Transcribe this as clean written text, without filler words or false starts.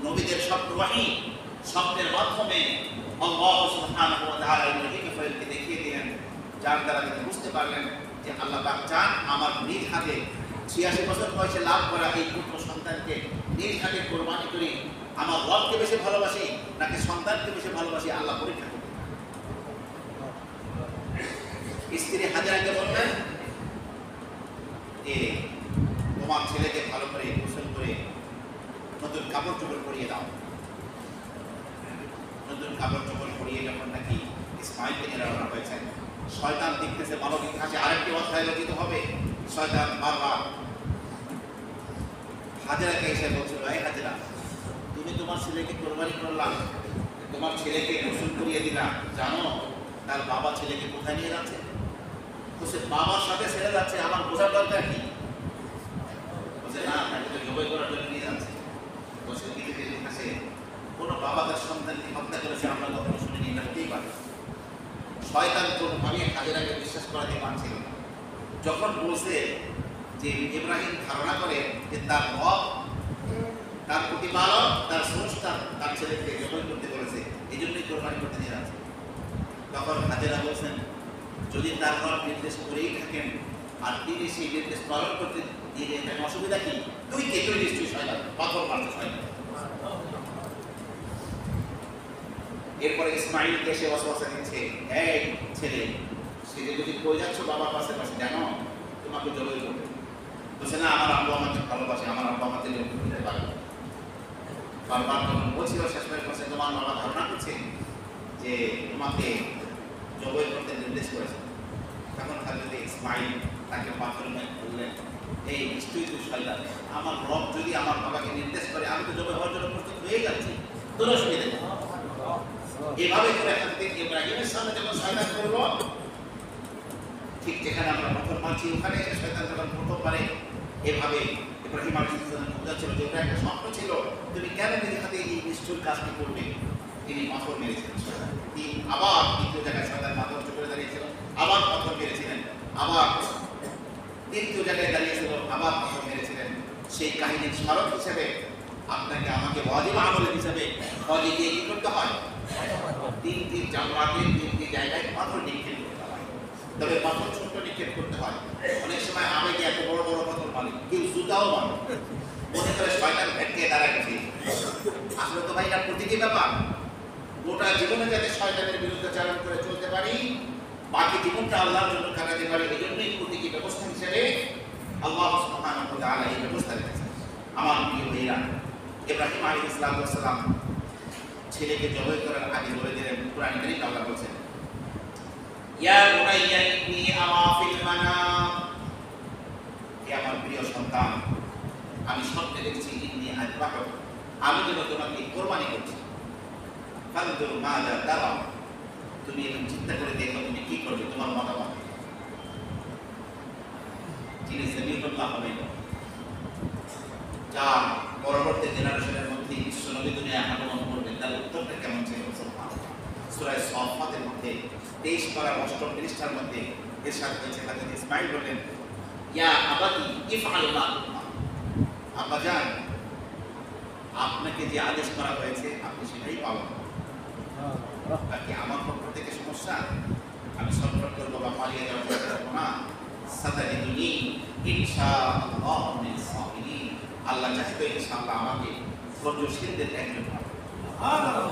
নবীদের স্বপ্নবাহী স্বপ্নের মাধ্যমে আল্লাহ সুবহানাহু ওয়া তাআলা ইব্রাহিম খলিলকে দেখিয়ে দিলেন, যার দ্বারা তিনি বুঝতে পারলেন যে আল্লাহ পাক চান আমার নিজ হাতে 86 বছর বয়সে লাভ করা এই পুত্র সন্তানকে নিজ হাতে কোরবানি করি। আমার রবকে বেশি ভালোবাসি নাকি সন্তানকে বেশি ভালোবাসি, আল্লাহ পরীক্ষা করবেন। স্ত্রী হাজেরাকে বললেন যে তোমার ছেলেকে ভালো করে গোসল করে নতুন কাপড় চোপড় পরিয়ে দাও। নতুন কাপড় চোপড় পরিয়ে যখন নাকি ইসমাইলকে নিয়ে রওনা হয়েছেন, শয়তান দেখতেছে মানব ইতিহাসে আরেকটি অধ্যায় রচিত হবে। শয়তান বারবার হাজেরাকে এসে বলছিল, এই হাজেরা, তুমি তোমার ছেলেকে কোরবানি করলাম, তোমার ছেলেকে গোসল করিয়ে দিলাম, জানো তার বাবা ছেলেকে কোথায় নিয়ে যাচ্ছে? বলছে বাবার সাথে ছেড়ে যাচ্ছে, আমার বোঝার দরকার কি? বলছে না, তাকে তো জবাই করার জন্য নিয়ে যাচ্ছে। বলছে ইতিহাসে কোনো বাবা তার সন্তানকে হত্যা করেছে আমরা কখনো শুনিনি, এটা হতেই পারে। শয়তান কোনোভাবে হাজেরাকে বিশ্বাস করাতে পারছিল না। যখন বলছে যে ইব্রাহিম ধারণা করে যে তার রব, তার প্রতিপালক, তার স্রষ্টা তার ছেলেকে জবাই করতে বলেছে, এই জন্যই কোরবানি করতে নিয়ে যাচ্ছে, তখন হাজেরা বলছেন যদি তার রব নির্দেশ করেই থাকেন আর তিনি সেই নির্দেশ পালন করতে দিয়ে থাকেন, অসুবিধা কি? তুই কে? তুই নিশ্চয়ই শয়তান, পাথর মারতে শয়তান। এরপরে ইসমাইলকে এসে ওয়াসওয়াসা দিচ্ছে, এই ছেলে, সে যদি কই যাচ্ছ বাবার পাশে পাশে, জানো তোমাকে জবাই করবে। বলছে না, আমার আব্বু আমাকে ভালোবাসে, আমার আব্বু আমাকে দিতে পারবে। বারবার যখন বলছিল শেষমেশ পাশে তোমার বাবা ধারণা করছে যে তোমাকে জবাই করতে নির্দেশ করেছে, তখন হযরত ইসমাইল তাকে পাথর মেরে বললেন, এই নিশ্চয়ই তুই শয়তান, আমার রব যদি আমার বাবাকে নির্দেশ করে আমি তো জবাই হওয়ার জন্য প্রস্তুত হয়ে যাচ্ছি, তোর অসুবিধা নেই। এভাবে করে হযরত ইব্রাহিমের সামনে যখন শয়তান করলো, ঠিক যেখানে আমরা পাথর মারছি ওখানে এসে শয়তান যখন প্রথম পারে এভাবে ইব্রাহিম আলাইহিস সালাম বুঝাচ্ছিল যে ওটা একটা স্বপ্ন ছিল, তুমি কেন নিজের হাতে এই নিষ্ঠুর কাজটি করবে? তিনি পাথর মেরেছিলেন শয়তান। তিনি আবার দ্বিতীয় জায়গায় শয়তান মাথা উঁচু করে দাঁড়িয়েছিল, আবার পাথর মেরেছিলেন, আবার তৃতীয় জায়গায় দাঁড়িয়েছিল, আবার পাথর মেরেছিলেন। সেই কাহিনীর স্মারক হিসেবে আপনাকে আমাকে ওয়াজিব আমল হিসেবে হজে গিয়ে কি করতে হয়? তিনটি জামরাতে তিনটি জায়গায় পাথর নিক্ষেপ করতে হয়। তবে পাথর ছোট্ট নিক্ষেপ করতে হয়। অনেক সময় আবেগে এত বড় বড় পাথর মানে কেউ জুতাও মানে মনে করে শয়তান ভেটকে দাঁড়াচ্ছে। আসলে তো ভাই এটা প্রতীকী ব্যাপার। গোটা জীবনে যাতে শয়তানের বিরুদ্ধে চালন করে চলতে পারি, বাকি জীবনটা আল্লাহর জন্য কাটাতে পারি, এই জন্যই প্রতীকী ব্যবস্থা হিসেবে আল্লাহ সুবহানাহু ওয়া তাআলা এই ব্যবস্থা রেখেছেন। আমার প্রিয় ভাইরা, ইব্রাহিম আলাইহিস সালাম ছেলেকে জবাই করার আগে বলে দিলেন, কুরআন কারীম আল্লাহ বলেছেন, ইয়া বুনাইয়া ইন্নী আরা ফিল মানাম, হে আমার প্রিয় সন্তান, আমি স্বপ্নে দেখছি ইন্নী আযবাহু, আমি যেন তোমাকে কোরবানি করছি। ফানজুর মাযা তারা, তুমি এখন চিন্তা করে দেখো তুমি কি করবে, তোমার মতামত। যিনি সামিউল্লাহ হবেন, যা পরবর্তী জেনারেশনের মধ্যে বিশ্ব নবী দুনিয়ায় আগমন করবেন, তার উত্তরটা কেমন ছিল? সূরা সাফফাতের মধ্যে 23 পারা 8 পৃষ্ঠার মধ্যে ইরশাদ হয়েছে, হযরত ইসমাঈল বলেন, ইয়া আবাতি ইফআল মা তু'মার, আব্বাজান, আপনাকে যে আদেশ করা হয়েছে আপনি সেটাই পালন করুন। বাকি আমার পক্ষ থেকে সমস্যা আমি সফর করবো বা পালিয়ে যাওয়ার চেষ্টা করবো না। সাতাজিদুনি ইনশাআল্লাহ মিনাস সাবিরিন, আল্লাহ চাইলে ইনশাআল্লাহ আমাকে ধৈর্যশীলদের একজন বানাবেন।